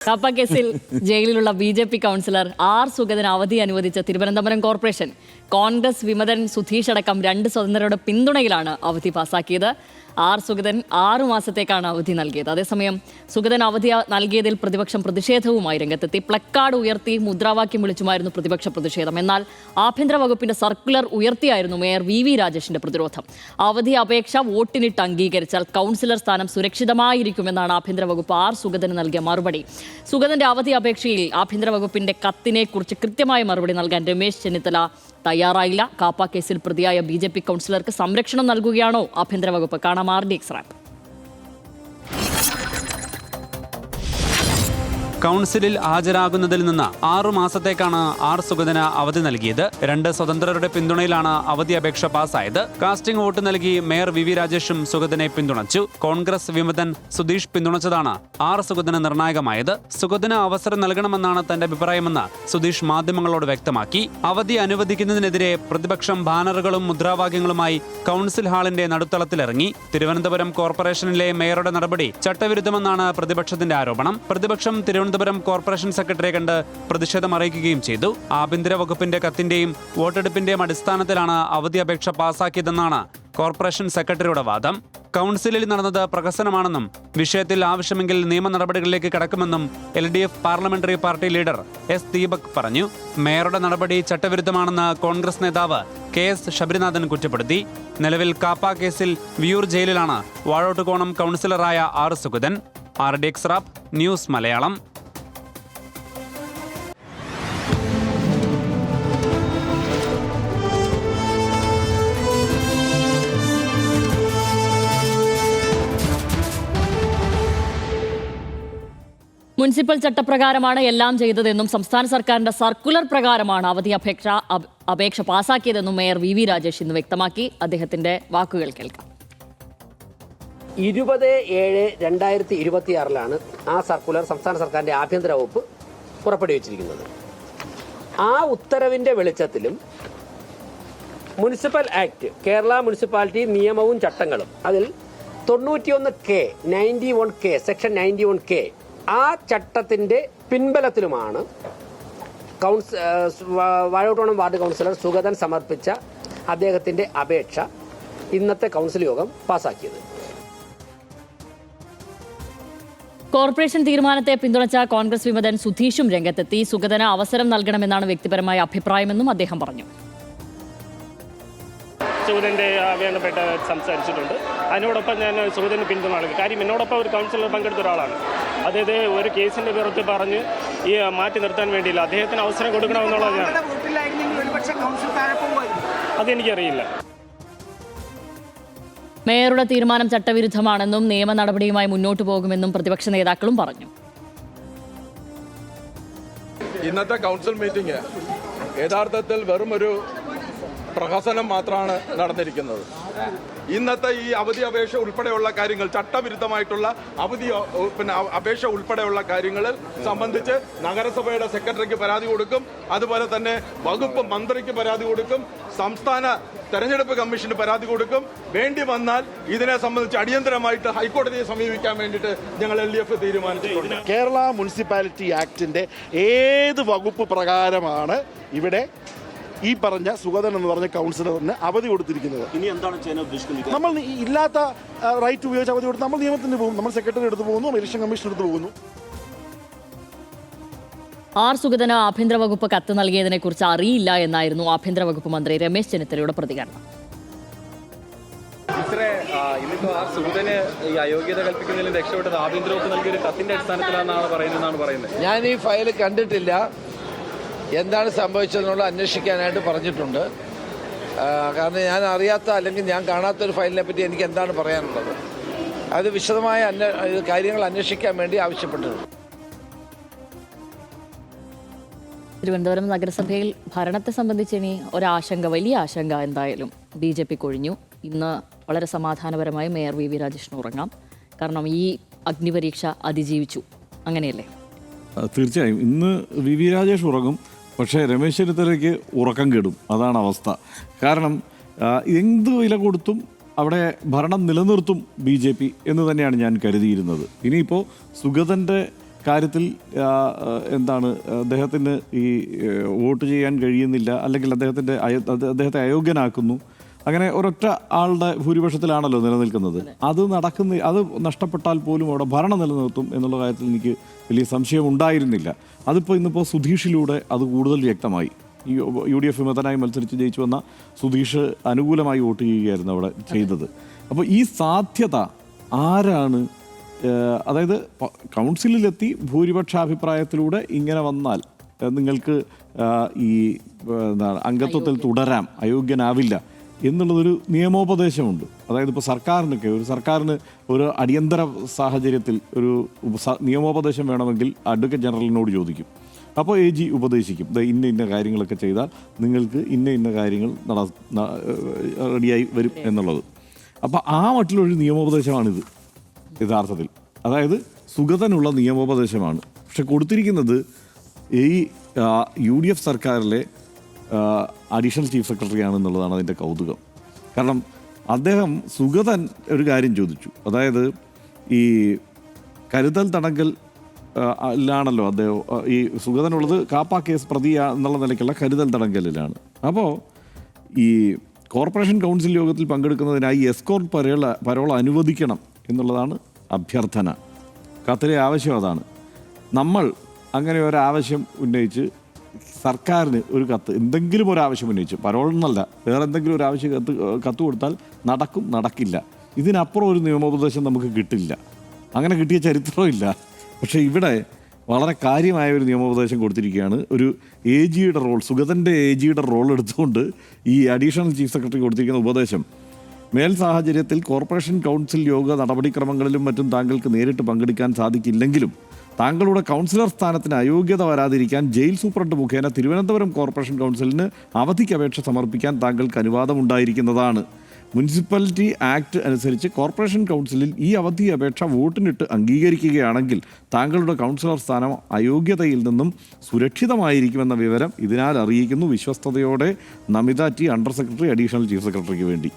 കാപ്പ കേസിൽ ജയിലിലുള്ള BJP. Councillor R സുഗതന് അവധി അനുവദിച്ച തിരുവനന്തപുരം കോർപ്പറേഷൻ കോൺഗ്രസ് വിമതൻ സുധീഷ് അടക്കം 2 സ്വതന്ത്രരുടെ പിന്തുണയിലാണ് അവധി പാസാക്കിയത്. ആർ സുഗതൻ 6 മാസത്തേക്കാണ് അവധി നൽകിയത്. അതേസമയം സുഗതൻ അവധി നൽകിയതിൽ പ്രതിപക്ഷം പ്രതിഷേധവുമായി രംഗത്തെത്തി. പ്ലക്കാർഡ് ഉയർത്തി മുദ്രാവാക്യം വിളിച്ചുമായിരുന്നു പ്രതിപക്ഷ പ്രതിഷേധം. എന്നാൽ ആഭ്യന്തര വകുപ്പിന്റെ സർക്കുലർ ഉയർത്തിയായിരുന്നു മേയർ വി രാജേഷിന്റെ പ്രതിരോധം. അവധി അപേക്ഷ വോട്ടിനിട്ട് അംഗീകരിച്ചാൽ കൗൺസിലർ സ്ഥാനം സുരക്ഷിതമായിരിക്കുമെന്നാണ് ആഭ്യന്തര വകുപ്പ് ആർ സുഗതന് നൽകിയ മറുപടി. സുഗതന്റെ അവധി അപേക്ഷയിൽ ആഭ്യന്തര വകുപ്പിന്റെ കത്തിനെ കുറിച്ച് കൃത്യമായ മറുപടി നൽകാൻ രമേശ് ചെന്നിത്തല തയ്യാറായില്ല. കാപ്പ കേസിൽ പ്രതിയായ ബി.ജെ.പി. കൗൺസിലർക്ക് സംരക്ഷണം നൽകുകയാണോ ആഭ്യന്തര വകുപ്പ്? കാണാം RDX റാപ്പ്. കൗൺസിലിൽ ഹാജരാകുന്നതിൽ നിന്ന് 6 മാസത്തേക്കാണ് ആർ സുഗതന് അവധി നൽകിയത്. 2 സ്വതന്ത്രരുടെ പിന്തുണയിലാണ് അവധി അപേക്ഷ പാസ്സായത്. കാസ്റ്റിംഗ് വോട്ട് നൽകി മേയർ വി രാജേഷും സുഗതനെ പിന്തുണച്ചു. കോൺഗ്രസ് വിമതൻ സുധീഷ് പിന്തുണച്ചതാണ് ആർ സുഗതന് നിർണായകമായത്. സുഗതന് അവസരം നൽകണമെന്നാണ് തന്റെ അഭിപ്രായമെന്ന് സുധീഷ് മാധ്യമങ്ങളോട് വ്യക്തമാക്കി. അവധി അനുവദിക്കുന്നതിനെതിരെ പ്രതിപക്ഷം ബാനറുകളും മുദ്രാവാക്യങ്ങളുമായി കൗൺസിൽ ഹാളിന്റെ നടുത്തളത്തിലിറങ്ങി. തിരുവനന്തപുരം കോർപ്പറേഷനിലെ മേയറുടെ നടപടി ചട്ടവിരുദ്ധമെന്നാണ് പ്രതിപക്ഷത്തിന്റെ ആരോപണം. പ്രതിപക്ഷം തിരുവനന്തപുരം കോർപ്പറേഷൻ സെക്രട്ടറിയെ കണ്ട് പ്രതിഷേധം അറിയിക്കുകയും ചെയ്തു. ആഭ്യന്തര വകുപ്പിന്റെ കത്തിന്റെയും വോട്ടെടുപ്പിന്റെയും അടിസ്ഥാനത്തിലാണ് അവധി അപേക്ഷ പാസാക്കിയതെന്നാണ് കോർപ്പറേഷൻ സെക്രട്ടറിയുടെ വാദം. കൗൺസിലിൽ നടന്നത് പ്രഹസനമാണെന്നും വിഷയത്തിൽ ആവശ്യമെങ്കിൽ നിയമ നടപടികളിലേക്ക് കടക്കുമെന്നും LDF parliamentary party leader S. Deepak പറഞ്ഞു. മേയറുടെ നടപടി ചട്ടവിരുദ്ധമാണെന്ന് കോൺഗ്രസ് നേതാവ് KS ശബരിനാഥൻ കുറ്റപ്പെടുത്തി. നിലവിൽ കാപ്പ കേസിൽ വിയൂർ ജയിലിലാണ് വാഴോട്ടുകോണം കൗൺസിലറായ R Sugathan. RDX rap news Malayalam. Municipal ചട്ടപ്രകാരമാണ് എല്ലാം ചെയ്തതെന്നും സംസ്ഥാന സർക്കാരിന്റെ സർക്കുലർ പ്രകാരമാണ് അവധി അപേക്ഷ പാസാക്കിയതെന്നും മേയർ വി രാജേഷ് ഇന്ന് വ്യക്തമാക്കി. അദ്ദേഹത്തിന്റെ വാക്കുകൾ കേൾക്കാം. 20/7/2026 ആ സർക്കുലർ സംസ്ഥാന സർക്കാരിൻ്റെ ആഭ്യന്തര വകുപ്പ് പുറപ്പെടുവിച്ചിരിക്കുന്നത്. ആ ഉത്തരവിൻ്റെ വെളിച്ചത്തിലും മുനിസിപ്പൽ ആക്ട്, കേരള മുനിസിപ്പാലിറ്റി നിയമവും ചട്ടങ്ങളും, അതിൽ 91K സെക്ഷൻ 91K ആ ചട്ടത്തിൻ്റെ പിൻബലത്തിലുമാണ് വാഴോട്ടോണം വാർഡ് കൗൺസിലർ സുഗതൻ സമർപ്പിച്ച അദ്ദേഹത്തിൻ്റെ അപേക്ഷ ഇന്നത്തെ കൗൺസിൽ യോഗം പാസാക്കിയത്. കോർപ്പറേഷൻ തീരുമാനത്തെ പിന്തുണച്ച കോൺഗ്രസ് വിമതൻ സുധീഷും രംഗത്തെത്തി. സുഗതന് അവസരം നൽകണമെന്നാണ് വ്യക്തിപരമായ അഭിപ്രായമെന്നും അദ്ദേഹം പറഞ്ഞു. സുഗതൻ്റെ വേണ്ടപ്പെട്ട സംസാരിച്ചിട്ടുണ്ട്. അതിനോടൊപ്പം ഞാൻ സുഗതന് പിന്തുണ നൽകി. കാര്യം എന്നോടൊപ്പം ഒരു കൗൺസിലർ പങ്കെടുത്ത ഒരാളാണ്. അതായത് ഒരു കേസിൻ്റെ പുറത്ത് പറഞ്ഞ് ഈ മാറ്റി നിർത്താൻ വേണ്ടിയില്ല, അദ്ദേഹത്തിന് അവസരം കൊടുക്കണമെന്നുള്ളതാണ്. അതെനിക്കറിയില്ല. മേയറുടെ തീരുമാനം ചട്ടവിരുദ്ധമാണെന്നും നിയമ നടപടിയുമായി മുന്നോട്ടു പോകുമെന്നും പ്രതിപക്ഷ നേതാക്കളും പറഞ്ഞു. ഇന്നത്തെ കൗൺസിൽ മീറ്റിംഗ് യഥാർത്ഥത്തിൽ വെറും ഒരു പ്രഹസനം മാത്രമാണ് നടന്നിരിക്കുന്നത്. ഇന്നത്തെ ഈ അവധി അപേക്ഷ ഉൾപ്പെടെയുള്ള കാര്യങ്ങൾ, ചട്ടവിരുദ്ധമായിട്ടുള്ള അപേക്ഷ ഉൾപ്പെടെയുള്ള കാര്യങ്ങളിൽ സംബന്ധിച്ച് നഗരസഭയുടെ സെക്രട്ടറിക്ക് പരാതി കൊടുക്കും, അതുപോലെ തന്നെ വകുപ്പ് മന്ത്രിക്ക് പരാതി കൊടുക്കും, സംസ്ഥാന തെരഞ്ഞെടുപ്പ് കമ്മീഷന് പരാതി കൊടുക്കും. വേണ്ടി വന്നാൽ ഇതിനെ സംബന്ധിച്ച് അടിയന്തരമായിട്ട് ഹൈക്കോടതിയെ സമീപിക്കാൻ വേണ്ടിയിട്ട് ഞങ്ങൾ LDF തീരുമാനിച്ചിട്ടുണ്ട്. കേരള മുനിസിപ്പാലിറ്റി ആക്ടിന്റെ ഏത് വകുപ്പ് പ്രകാരമാണ് ഇവിടെ ഈ പറഞ്ഞ സുഗതൻ എന്ന് പറഞ്ഞ കൗൺസിലറിന് അവധി കൊടുത്തിരിക്കുന്നത്? ഇനി എന്താണ് ചെയ്യാൻ ഉദ്ദേശിക്കുന്നത്? നമ്മൾ ഇല്ലാത്ത റൈറ്റ് ഉപയോഗിച്ച് അവധി കൊടുത്ത് നമ്മൾ നിയമത്തിന് പോകും, നമ്മൾ സെക്രട്ടറി എടുത്ത് പോകുന്നു, ഇലക്ഷൻ കമ്മീഷൻ എടുത്ത് പോകുന്നു. ആർ സുഗതന് ആഭ്യന്തര വകുപ്പ് കത്ത് നൽകിയതിനെ കുറിച്ച് അറിയില്ല എന്നായിരുന്നു ആഭ്യന്തര വകുപ്പ് മന്ത്രി രമേശ് ചെന്നിത്തലയുടെ പ്രതികരണം. ഇന്നിപ്പോൾ ആർ സുഗതന് ഈ അയോഗ്യത കൽപ്പിക്കുന്നതിൽ രക്ഷപ്പെട്ടത് ആഭ്യന്തര വകുപ്പ് നൽകിയ ഒരു കത്തിന്റെ അടിസ്ഥാനത്തിലാണെന്നാണ് പറയുന്നത്. ഞാൻ ഈ ഫയൽ കണ്ടിട്ടില്ല, എന്താണ് സംഭവിച്ചതെന്നുള്ള അന്വേഷിക്കാനായിട്ട് പറഞ്ഞിട്ടുണ്ട്. കാരണം ഞാൻ അറിയാത്ത അല്ലെങ്കിൽ ഞാൻ കാണാത്തൊരു ഫയലിനെ പറ്റി എനിക്ക് എന്താണ് പറയാനുള്ളത്, അത് വിശദമായ കാര്യങ്ങൾ അന്വേഷിക്കാൻ വേണ്ടി ആവശ്യപ്പെട്ടിട്ടുണ്ട്. തിരുവനന്തപുരം നഗരസഭയിൽ ഭരണത്തെ സംബന്ധിച്ച് ഇനി ഒരാശങ്ക, വലിയ ആശങ്ക എന്തായാലും BJP കൊഴിഞ്ഞു. ഇന്ന് വളരെ സമാധാനപരമായി മേയർ വി രാജേഷിന് ഉറങ്ങാം. കാരണം ഈ അഗ്നിപരീക്ഷ അതിജീവിച്ചു, അങ്ങനെയല്ലേ? തീർച്ചയായും ഇന്ന് വി രാജേഷ് ഉറങ്ങും. പക്ഷേ രമേശ് ചെന്നിത്തലയ്ക്ക് ഉറക്കം കെടും, അതാണ് അവസ്ഥ. കാരണം എന്ത് വില കൊടുത്തും അവിടെ ഭരണം നിലനിർത്തും BJP എന്ന് തന്നെയാണ് ഞാൻ കരുതിയിരുന്നത്. ഇനിയിപ്പോൾ സുഗതൻ്റെ കാര്യത്തിൽ എന്താണ് അദ്ദേഹത്തിന് ഈ വോട്ട് ചെയ്യാൻ കഴിയുന്നില്ല, അല്ലെങ്കിൽ അദ്ദേഹത്തെ അയോഗ്യനാക്കുന്നു, അങ്ങനെ ഒരൊറ്റ ആളുടെ ഭൂരിപക്ഷത്തിലാണല്ലോ നിലനിൽക്കുന്നത്. അത് നഷ്ടപ്പെട്ടാൽ പോലും അവിടെ ഭരണം നിലനിർത്തും എന്നുള്ള കാര്യത്തിൽ എനിക്ക് വലിയ സംശയം ഉണ്ടായിരുന്നില്ല. ഇന്നിപ്പോൾ സുധീഷിലൂടെ അത് കൂടുതൽ വ്യക്തമായി. ഈ UDF വിമതനായി മത്സരിച്ച് ജയിച്ചു വന്ന സുധീഷ് അനുകൂലമായി വോട്ട് ചെയ്യുകയായിരുന്നു അവിടെ ചെയ്തത്. അപ്പോൾ ഈ സാധ്യത ആരാണ്, അതായത് കൗൺസിലിലെത്തി ഭൂരിപക്ഷാഭിപ്രായത്തിലൂടെ ഇങ്ങനെ വന്നാൽ നിങ്ങൾക്ക് ഈ അംഗത്വത്തിൽ തുടരാം, അയോഗ്യനാവില്ല എന്നുള്ളതൊരു നിയമോപദേശമുണ്ട്. അതായത് ഇപ്പോൾ സർക്കാരിന് ഒരു അടിയന്തര സാഹചര്യത്തിൽ ഒരു നിയമോപദേശം വേണമെങ്കിൽ അഡ്വക്കേറ്റ് ജനറലിനോട് ചോദിക്കും. അപ്പോൾ AG ഉപദേശിക്കും, ഇന്ന കാര്യങ്ങളൊക്കെ ചെയ്താൽ നിങ്ങൾക്ക് ഇന്ന കാര്യങ്ങൾ റെഡിയായി വരും എന്നുള്ളത്. അപ്പോൾ ആ മട്ടിലൊരു നിയമോപദേശമാണിത് യഥാർത്ഥത്തിൽ. അതായത് സുഗതനുള്ള നിയമോപദേശമാണ്. പക്ഷെ കൊടുത്തിരിക്കുന്നത് ഈ UDF സർക്കാരിലെ അഡീഷണൽ ചീഫ് സെക്രട്ടറി ആണെന്നുള്ളതാണ് അതിൻ്റെ കൗതുകം. കാരണം സുഗതൻ ഒരു കാര്യം ചോദിച്ചു. അതായത് ഈ കരുതൽ തടങ്കൽ ാണല്ലോ അദ്ദേഹം, ഈ സുഗതനുള്ളത് കാപ്പ കേസ് പ്രതി എന്നുള്ള നിലയ്ക്കുള്ള കരുതൽ തടങ്കലിലാണ്. അപ്പോൾ ഈ കോർപ്പറേഷൻ കൗൺസിൽ യോഗത്തിൽ പങ്കെടുക്കുന്നതിനായി എസ്കോർട്ട് പരോൾ അനുവദിക്കണം എന്നുള്ളതാണ് അഭ്യർത്ഥന. കത്തിലെ ആവശ്യം അതാണ്. നമ്മൾ അങ്ങനെ ഒരാവശ്യം ഉന്നയിച്ച് സർക്കാരിന് ഒരു കത്ത്, എന്തെങ്കിലും ഒരാവശ്യം ഉന്നയിച്ച്, പരോളെന്നല്ല വേറെ എന്തെങ്കിലും ഒരു ആവശ്യം കത്ത് കൊടുത്താൽ നടക്കില്ല. ഇതിനപ്പുറം ഒരു നിയമോപദേശം നമുക്ക് കിട്ടില്ല. അങ്ങനെ കിട്ടിയ ചരിത്രമില്ല. പക്ഷേ ഇവിടെ വളരെ കാര്യമായ ഒരു നിയമോപദേശം കൊടുത്തിരിക്കുകയാണ്. ഒരു AGയുടെ റോൾ, സുഗതൻ്റെ AGയുടെ റോൾ എടുത്തുകൊണ്ട് ഈ അഡീഷണൽ ചീഫ് സെക്രട്ടറി കൊടുത്തിരിക്കുന്ന ഉപദേശം: മേൽ സാഹചര്യത്തിൽ കോർപ്പറേഷൻ കൗൺസിൽ യോഗ നടപടിക്രമങ്ങളിലും മറ്റും താങ്കൾക്ക് നേരിട്ട് പങ്കെടുക്കാൻ സാധിക്കില്ലെങ്കിലും താങ്കളുടെ കൗൺസിലർ സ്ഥാനത്തിന് അയോഗ്യത വരാതിരിക്കാൻ ജയിൽ സൂപ്രണ്ട് മുഖേന തിരുവനന്തപുരം കോർപ്പറേഷൻ കൗൺസിലിന് അവധിക്ക് അപേക്ഷ സമർപ്പിക്കാൻ താങ്കൾക്ക് അനുവാദമുണ്ടായിരിക്കുന്നതാണ്. മുനിസിപ്പാലിറ്റി ആക്ട് അനുസരിച്ച് കോർപ്പറേഷൻ കൗൺസിലിൽ ഈ അവധി അപേക്ഷ വോട്ടിനിട്ട് അംഗീകരിക്കുകയാണെങ്കിൽ താങ്കളുടെ കൗൺസിലർ സ്ഥാനം അയോഗ്യതയിൽ നിന്നും സുരക്ഷിതമായിരിക്കുമെന്ന വിവരം ഇതിനാൽ അറിയിക്കുന്നു. വിശ്വസ്തയോടെ Namitha T, under secretary, additional chief സെക്രട്ടറിക്ക് വേണ്ടി.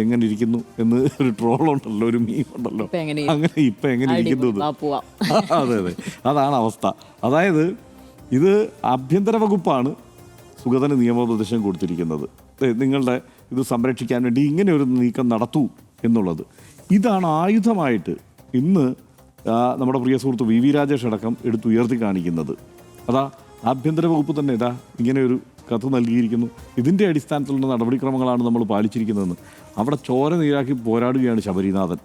എങ്ങനെ ഇരിക്കുന്നു എന്ന് ഒരു ട്രോളുണ്ടല്ലോ, ഒരു മീം ഉണ്ടല്ലോ, അങ്ങനെ ഇപ്പം എങ്ങനെ ഇരിക്കുന്നു. അതെ, അതാണ് അവസ്ഥ. അതായത് ഇത് ആഭ്യന്തര വകുപ്പാണ് സുഗതന് നിയമോപദേശം കൊടുത്തിരിക്കുന്നത്. നിങ്ങളുടെ ഇത് സംരക്ഷിക്കാൻ വേണ്ടി ഇങ്ങനെ ഒരു നീക്കം നടത്തൂ എന്നുള്ളത്. ഇതാണ് ആയുധമായിട്ട് ഇന്ന് നമ്മുടെ പ്രിയ സുഹൃത്ത് VV രാജേഷ് അടക്കം എടുത്തുയർത്തി കാണിക്കുന്നത്. ആഭ്യന്തര വകുപ്പ് തന്നെ ഇങ്ങനെ ഒരു കത്ത് നൽകിയിരിക്കുന്നു. ഇതിൻ്റെ അടിസ്ഥാനത്തിലുള്ള നടപടിക്രമങ്ങളാണ് നമ്മൾ പാലിച്ചിരിക്കുന്നതെന്ന്. അവിടെ ചോര നീരാക്കി പോരാടുകയാണ് ശബരിനാഥൻ.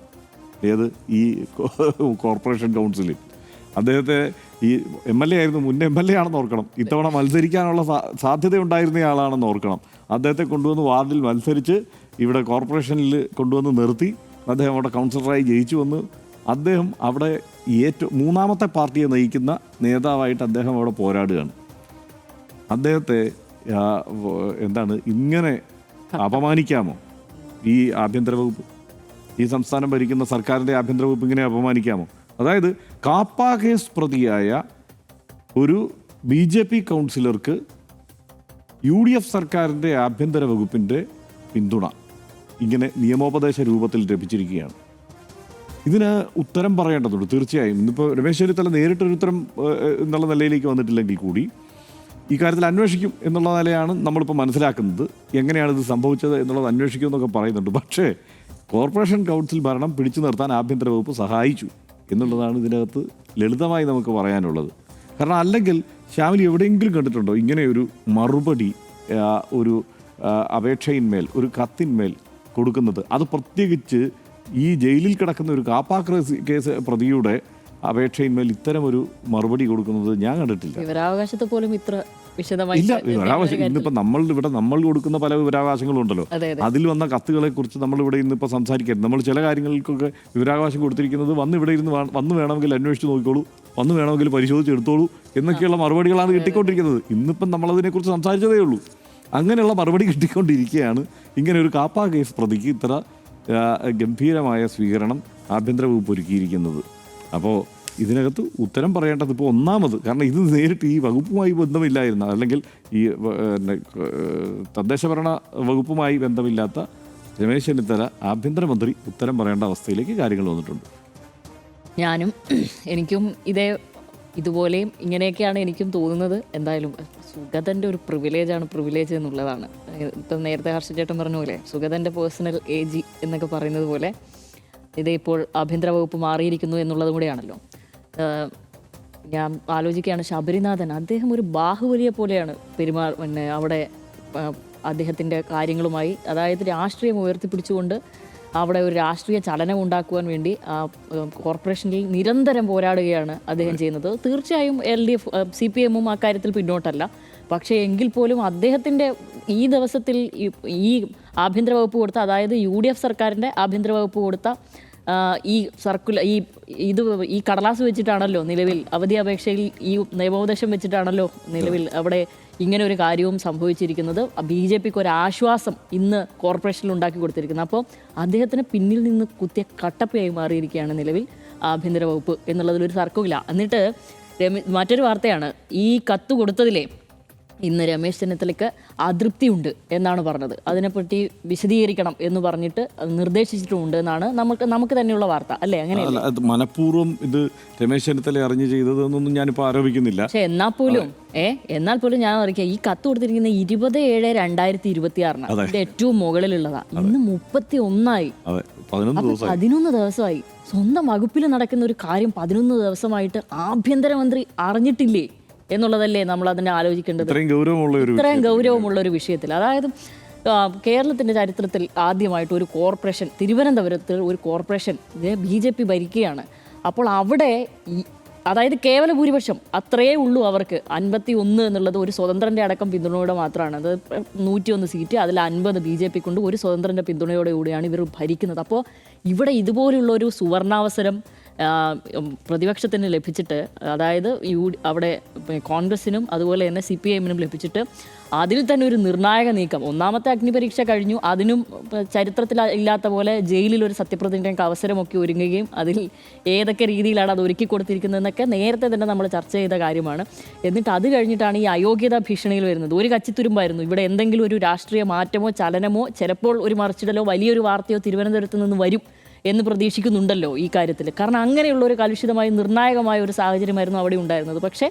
ഈ കോർപ്പറേഷൻ കൗൺസിലിൽ അദ്ദേഹത്തെ ഈ MLA ആയിരുന്നു, മുൻ MLA ആണെന്ന് ഓർക്കണം. ഇത്തവണ മത്സരിക്കാനുള്ള സാധ്യതയുണ്ടായിരുന്നയാളാണെന്ന് ഓർക്കണം. അദ്ദേഹത്തെ കൊണ്ടുവന്ന് വാർഡിൽ മത്സരിച്ച് ഇവിടെ കോർപ്പറേഷനിൽ കൊണ്ടുവന്ന് നിർത്തി. അദ്ദേഹം അവിടെ കൗൺസിലറായി ജയിച്ചു വന്ന് അദ്ദേഹം അവിടെ മൂന്നാമത്തെ പാർട്ടിയെ നയിക്കുന്ന നേതാവായിട്ട് അദ്ദേഹം അവിടെ പോരാടുകയാണ്. അദ്ദേഹത്തെ ഇങ്ങനെ അപമാനിക്കാമോ ഈ ആഭ്യന്തര വകുപ്പ്? ഈ സംസ്ഥാനം ഭരിക്കുന്ന സർക്കാരിൻ്റെ ആഭ്യന്തര വകുപ്പ് ഇങ്ങനെ അപമാനിക്കാമോ? അതായത് കാപ്പ കേസ് പ്രതിയായ ഒരു BJP കൗൺസിലർക്ക് UDF സർക്കാരിൻ്റെ ആഭ്യന്തര വകുപ്പിൻ്റെ പിന്തുണ ഇങ്ങനെ നിയമോപദേശ രൂപത്തിൽ ലഭിച്ചിരിക്കുകയാണ്. ഇതിന് ഉത്തരം പറയേണ്ടതുണ്ട് തീർച്ചയായും. ഇന്നിപ്പോൾ രമേശ് ചെന്നിത്തല നേരിട്ടൊരു ഉത്തരം എന്നുള്ള നിലയിലേക്ക് വന്നിട്ടില്ലെങ്കിൽ കൂടി ഈ കാര്യത്തിൽ അന്വേഷിക്കും എന്നുള്ള നിലയാണ് നമ്മളിപ്പോൾ മനസ്സിലാക്കുന്നത്. എങ്ങനെയാണ് ഇത് സംഭവിച്ചത് എന്നുള്ളത് അന്വേഷിക്കും എന്നൊക്കെ പറയുന്നുണ്ട്. പക്ഷേ കോർപ്പറേഷൻ കൗൺസിൽ ഭരണം പിടിച്ചു നിർത്താൻ ആഭ്യന്തര വകുപ്പ് സഹായിച്ചു എന്നുള്ളതാണ് ഇതിനകത്ത് ലളിതമായി നമുക്ക് പറയാനുള്ളത്. കാരണം അല്ലെങ്കിൽ ശ്യാമിലി എവിടെയെങ്കിലും കണ്ടിട്ടുണ്ടോ ഇങ്ങനെ ഒരു മറുപടി ഒരു അപേക്ഷയിന്മേൽ, ഒരു കത്തിന്മേൽ കൊടുക്കുന്നത്? അത് പ്രത്യേകിച്ച് ഈ ജയിലിൽ കിടക്കുന്ന ഒരു കാപ്പ കേസ് പ്രതിയുടെ അപേക്ഷയിന്മേൽ ഇത്തരമൊരു മറുപടി കൊടുക്കുന്നത് ഞാൻ കണ്ടിട്ടില്ല. വിവരാവകാശത്തെ പോലും ഇത്ര ഇല്ല. വിവരാവകാശം ഇന്നിപ്പോൾ നമ്മൾ കൊടുക്കുന്ന പല വിവരാവകാശങ്ങളുണ്ടല്ലോ. അതിൽ വന്ന കത്തുകളെ കുറിച്ച് നമ്മളിവിടെ ഇന്നിപ്പോൾ സംസാരിക്കരുത്. നമ്മൾ ചില കാര്യങ്ങൾക്കൊക്കെ വിവരാവകാശം കൊടുത്തിരിക്കുന്നത് വന്ന് വേണമെങ്കിൽ അന്വേഷിച്ച് നോക്കിക്കോളൂ, വന്ന് വേണമെങ്കിൽ പരിശോധിച്ചെടുത്തോളൂ എന്നൊക്കെയുള്ള മറുപടികളാണ് കിട്ടിക്കൊണ്ടിരിക്കുന്നത്. ഇന്നിപ്പം നമ്മളതിനെക്കുറിച്ച് സംസാരിച്ചതേ ഉള്ളൂ. അങ്ങനെയുള്ള മറുപടി കിട്ടിക്കൊണ്ടിരിക്കുകയാണ്. ഇങ്ങനെ ഒരു കാപ്പ കേസ് പ്രതിക്ക് ഇത്ര ഗംഭീരമായ സ്വീകരണം ആഭ്യന്തര വകുപ്പ് ഒരുക്കിയിരിക്കുന്നത്. അപ്പോൾ ഇതിനകത്ത് ഉത്തരം പറയേണ്ടത് ഇപ്പോൾ ഒന്നാമത്, കാരണം ഇത് നേരിട്ട് ഈ വകുപ്പുമായി ബന്ധമില്ലായിരുന്ന, അല്ലെങ്കിൽ ഈ തദ്ദേശഭരണ വകുപ്പുമായി ബന്ധമില്ലാത്ത രമേശ് ചെന്നിത്തല ആഭ്യന്തരമന്ത്രി ഉത്തരം പറയേണ്ട അവസ്ഥയിലേക്ക് കാര്യങ്ങൾ വന്നിട്ടുണ്ട്. ഞാനും എനിക്കും ഇതുപോലെയും ഇങ്ങനെയൊക്കെയാണ് എനിക്കും തോന്നുന്നത്. എന്തായാലും സുഗതൻ്റെ ഒരു പ്രിവിലേജ് എന്നുള്ളതാണ്. ഇപ്പം നേരത്തെ ഹർഷചേട്ടൻ പറഞ്ഞ പോലെ സുഗതൻ്റെ പേഴ്സണൽ AG എന്നൊക്കെ പറയുന്നത് പോലെ ഇതിപ്പോൾ ആഭ്യന്തര വകുപ്പ് മാറിയിരിക്കുന്നു എന്നുള്ളതും കൂടെയാണല്ലോ. ഞാൻ ആലോചിക്കുകയാണ്, ശബരിനാഥൻ അദ്ദേഹം ഒരു ബാഹുബലിയെ പോലെയാണ് പിന്നെ അവിടെ അദ്ദേഹത്തിൻ്റെ കാര്യങ്ങളുമായി, അതായത് രാഷ്ട്രീയം ഉയർത്തിപ്പിടിച്ചുകൊണ്ട് അവിടെ ഒരു രാഷ്ട്രീയ ചലനം ഉണ്ടാക്കുവാൻ വേണ്ടി കോർപ്പറേഷനിൽ നിരന്തരം പോരാടുകയാണ് അദ്ദേഹം ചെയ്യുന്നത്. തീർച്ചയായും LDF CPM ആ കാര്യത്തിൽ പിന്നോട്ടല്ല. പക്ഷേ എങ്കിൽ പോലും അദ്ദേഹത്തിൻ്റെ ഈ ദിവസത്തിൽ ഈ ആഭ്യന്തര വകുപ്പ് കൊടുത്ത, അതായത് UDF സർക്കാരിൻ്റെ ആഭ്യന്തര വകുപ്പ് കൊടുത്ത ഈ കടലാസ് വെച്ചിട്ടാണല്ലോ നിലവിൽ അവധി അപേക്ഷയിൽ ഈ നിയമോപദേശം വെച്ചിട്ടാണല്ലോ നിലവിൽ അവിടെ ഇങ്ങനെ ഒരു കാര്യവും സംഭവിച്ചിരിക്കുന്നത്. BJPക്ക് ഒരു ആശ്വാസം ഇന്ന് കോർപ്പറേഷനിൽ ഉണ്ടാക്കി കൊടുത്തിരിക്കുന്നത്. അപ്പോൾ അദ്ദേഹത്തിന് പിന്നിൽ നിന്ന് കുത്തിയ കട്ടപ്പയായി മാറിയിരിക്കുകയാണ് നിലവിൽ ആഭ്യന്തര വകുപ്പ് എന്നുള്ളതിലൊരു തർക്കമില്ല. എന്നിട്ട് മറ്റൊരു വാർത്തയാണ്, ഈ കത്ത് കൊടുത്തതിലെ ഇന്ന് രമേശ് ചെന്നിത്തലയ്ക്ക് അതൃപ്തിയുണ്ട് എന്നാണ് പറഞ്ഞത്. അതിനെപ്പറ്റി വിശദീകരിക്കണം എന്ന് പറഞ്ഞിട്ട് നിർദ്ദേശിച്ചിട്ടുമുണ്ട് എന്നാണ് നമുക്ക് തന്നെയുള്ള വാർത്ത, അല്ലേ? അങ്ങനെയല്ല, മനഃപൂർവ്വം ഇത് രമേശ് ചെന്നിത്തല അറിഞ്ഞു ചെയ്തതെന്നൊന്നും ഞാനിപ്പോൾ ആരോപിക്കുന്നില്ല. പക്ഷെ എന്നാൽ പോലും ഞാൻ അറിയിക്കാം, ഈ കത്ത് കൊടുത്തിരിക്കുന്ന 20/7/2026 ഇതിന്റെ ഏറ്റവും മുകളിലുള്ളതാ. ഇന്ന് 31 11 ദിവസമായി. സ്വന്തം വകുപ്പിൽ നടക്കുന്ന ഒരു കാര്യം 11 ദിവസമായിട്ട് ആഭ്യന്തരമന്ത്രി അറിഞ്ഞിട്ടില്ലേ എന്നുള്ളതല്ലേ നമ്മൾ അതിനെ ആലോചിക്കേണ്ടത്. ഇത്രയും ഗൗരവമുള്ള ഒരു വിഷയത്തിൽ, അതായത് കേരളത്തിൻ്റെ ചരിത്രത്തിൽ ആദ്യമായിട്ട് ഒരു കോർപ്പറേഷൻ, തിരുവനന്തപുരത്ത് ഒരു കോർപ്പറേഷൻ BJP ഭരിക്കുകയാണ്. അപ്പോൾ അവിടെ അതായത് കേവല ഭൂരിപക്ഷം അത്രയേ ഉള്ളൂ അവർക്ക്. 51 എന്നുള്ളത് ഒരു സ്വതന്ത്രൻ്റെ അടക്കം പിന്തുണയോടെ മാത്രമാണ്. അത് 101 സീറ്റ്, അതിൽ 50 BJPക്കുണ്ട്. ഒരു സ്വതന്ത്രൻ്റെ പിന്തുണയോടുകൂടിയാണ് ഇവർ ഭരിക്കുന്നത്. അപ്പോൾ ഇവിടെ ഇതുപോലുള്ളൊരു സുവർണാവസരം പ്രതിപക്ഷത്തിന് ലഭിച്ചിട്ട്, അതായത് അവിടെ കോൺഗ്രസിനും അതുപോലെ തന്നെ CPIM-നും ലഭിച്ചിട്ട് അതിൽ തന്നെ ഒരു നിർണായക നീക്കം. ഒന്നാമത്തെ അഗ്നിപരീക്ഷ കഴിഞ്ഞു, അതിനും ചരിത്രത്തിൽ ഇല്ലാത്ത പോലെ ജയിലിൽ ഒരു സത്യപ്രതിജ്ഞയ്ക്ക് അവസരമൊക്കെ ഒരുങ്ങുകയും അതിൽ ഏതൊക്കെ രീതിയിലാണ് അത് ഒരുക്കി കൊടുത്തിരിക്കുന്നതെന്നൊക്കെ നേരത്തെ തന്നെ നമ്മൾ ചർച്ച ചെയ്ത കാര്യമാണ്. എന്നിട്ട് അത് കഴിഞ്ഞിട്ടാണ് ഈ അയോഗ്യതാ ഭീഷണിയിൽ വരുന്നത്. ഒരു കച്ചിത്തുരുമ്പായിരുന്നു. ഇവിടെ എന്തെങ്കിലും ഒരു രാഷ്ട്രീയ മാറ്റമോ ചലനമോ ചിലപ്പോൾ ഒരു മറിച്ചിടലോ വലിയൊരു വാർത്തയോ തിരുവനന്തപുരത്ത് നിന്ന് വരും എന്ന് പ്രതീക്ഷിക്കുന്നുണ്ടല്ലോ ഈ കാര്യത്തിൽ. കാരണം അങ്ങനെയുള്ള ഒരു കലുഷിതമായ നിർണായകമായ ഒരു സാഹചര്യമായിരുന്നു അവിടെ ഉണ്ടായിരുന്നത്. പക്ഷേ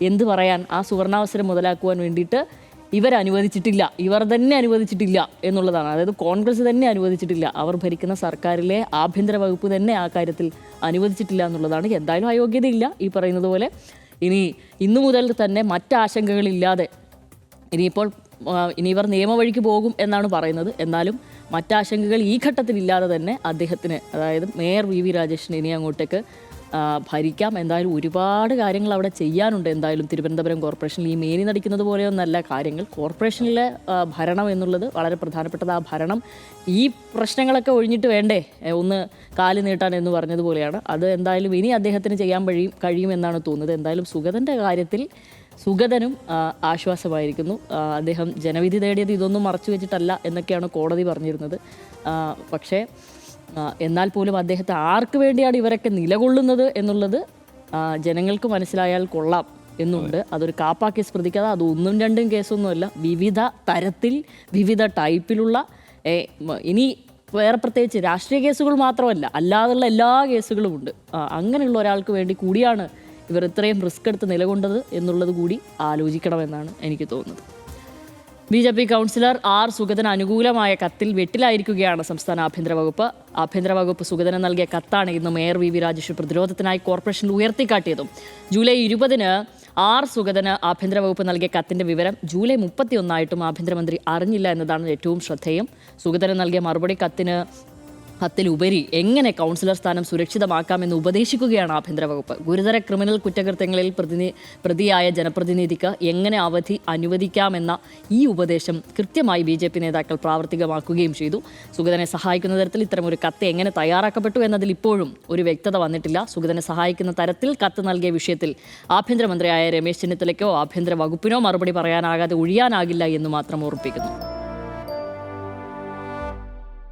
എന്ത് പറയാൻ, ആ സുവർണാവസരം മുതലാക്കുവാൻ വേണ്ടിയിട്ട് ഇവർ തന്നെ അനുവദിച്ചിട്ടില്ല എന്നുള്ളതാണ്. അതായത് കോൺഗ്രസ് തന്നെ അനുവദിച്ചിട്ടില്ല, അവർ ഭരിക്കുന്ന സർക്കാരിലെ ആഭ്യന്തര വകുപ്പ് തന്നെ ആ കാര്യത്തിൽ അനുവദിച്ചിട്ടില്ല എന്നുള്ളതാണ്. എന്തായാലും അയോഗ്യതയില്ല ഈ പറയുന്നത് പോലെ. ഇന്നു മുതൽ തന്നെ മറ്റാശങ്കകളില്ലാതെ ഇനി ഇവർ നിയമവഴിക്ക് പോകും എന്നാണ് പറയുന്നത്. എന്നാലും മറ്റാശങ്കകൾ ഈ ഘട്ടത്തിലില്ലാതെ തന്നെ അദ്ദേഹത്തിന്, അതായത് മേയർ VV രാജേഷിന് ഇനി അങ്ങോട്ടേക്ക് ഭരിക്കാം. എന്തായാലും ഒരുപാട് കാര്യങ്ങൾ അവിടെ ചെയ്യാനുണ്ട്. എന്തായാലും തിരുവനന്തപുരം കോർപ്പറേഷനിൽ ഈ മേനി നടിക്കുന്നത് പോലെയൊന്നല്ല കാര്യങ്ങൾ. കോർപ്പറേഷനിലെ ഭരണം എന്നുള്ളത് വളരെ പ്രധാനപ്പെട്ടത്. ആ ഭരണം ഈ പ്രശ്നങ്ങളൊക്കെ ഒഴിഞ്ഞിട്ട് വേണ്ടേ ഒന്ന് കാല് നീട്ടാൻ എന്ന് പറഞ്ഞതുപോലെയാണ്. അത് എന്തായാലും ഇനി അദ്ദേഹത്തിന് ചെയ്യാൻ കഴിയുമെന്നാണ് തോന്നുന്നത്. എന്തായാലും സുഗതൻ്റെ കാര്യത്തിൽ സുഗതനും ആശ്വാസമായിരിക്കുന്നു. അദ്ദേഹം ജനവിധി തേടിയത് ഇതൊന്നും മറച്ചു വെച്ചിട്ടല്ല എന്നൊക്കെയാണ് കോടതി പറഞ്ഞിരുന്നത്. പക്ഷേ എന്നാൽ പോലും അദ്ദേഹത്തെ ആർക്ക് വേണ്ടിയാണ് ഇവരൊക്കെ നിലകൊള്ളുന്നത് എന്നുള്ളത് ജനങ്ങൾക്ക് മനസ്സിലായാൽ കൊള്ളാം എന്നുണ്ട്. അതൊരു കാപ്പ കേസ് പ്രതിക്കാതെ, അത് 1ഉം 2ഉം കേസൊന്നുമല്ല, വിവിധ തരത്തിൽ വിവിധ ടൈപ്പിലുള്ള, ഇനി വേറെ പ്രത്യേകിച്ച് രാഷ്ട്രീയ കേസുകൾ മാത്രമല്ല, അല്ലാതുള്ള എല്ലാ കേസുകളും ഉണ്ട്. അങ്ങനെയുള്ള ഒരാൾക്ക് വേണ്ടി കൂടിയാണ് ഇവർ ഇത്രയും റിസ്ക് എടുത്ത് നിലകൊണ്ടത് എന്നുള്ളത് കൂടി ആലോചിക്കണമെന്നാണ് എനിക്ക് തോന്നുന്നത്. BJP കൗൺസിലർ സുഗതന് അനുകൂലമായ കത്തിൽ വെട്ടിലായിരിക്കുകയാണ് സംസ്ഥാന ആഭ്യന്തര വകുപ്പ് സുഗതന് നൽകിയ കത്താണ് ഇന്ന് മേയർ VV രാജേഷ് പ്രതിരോധത്തിനായി കോർപ്പറേഷനിൽ ഉയർത്തിക്കാട്ടിയതും. ജൂലൈ 20-ന് സുഗതന് ആഭ്യന്തര വകുപ്പ് നൽകിയ കത്തിന്റെ വിവരം ജൂലൈ 31 ആഭ്യന്തരമന്ത്രി അറിഞ്ഞില്ല എന്നതാണ് ഏറ്റവും ശ്രദ്ധേയം. സുഗതന് നൽകിയ മറുപടി കത്തിലുപരി എങ്ങനെ കൗൺസിലർ സ്ഥാനം സുരക്ഷിതമാക്കാമെന്ന് ഉപദേശിക്കുകയാണ് ആഭ്യന്തര വകുപ്പ്. ഗുരുതര ക്രിമിനൽ കുറ്റകൃത്യങ്ങളിൽ പ്രതിയായ ജനപ്രതിനിധിക്ക് എങ്ങനെ അവധി അനുവദിക്കാമെന്ന ഈ ഉപദേശം കൃത്യമായി BJP നേതാക്കൾ പ്രാവർത്തികമാക്കുകയും ചെയ്തു. സുഗതനെ സഹായിക്കുന്ന തരത്തിൽ ഇത്തരമൊരു കത്ത് എങ്ങനെ തയ്യാറാക്കപ്പെട്ടു എന്നതിൽ ഇപ്പോഴും ഒരു വ്യക്തത വന്നിട്ടില്ല. സുഗതനെ സഹായിക്കുന്ന തരത്തിൽ കത്ത് നൽകിയ വിഷയത്തിൽ ആഭ്യന്തരമന്ത്രിയായ രമേശ് ചെന്നിത്തലയ്ക്കോ ആഭ്യന്തര വകുപ്പിനോ മറുപടി പറയാനാകാതെ ഒഴിയാനാകില്ല എന്ന് മാത്രം ഓർമ്മിപ്പിക്കുന്നു.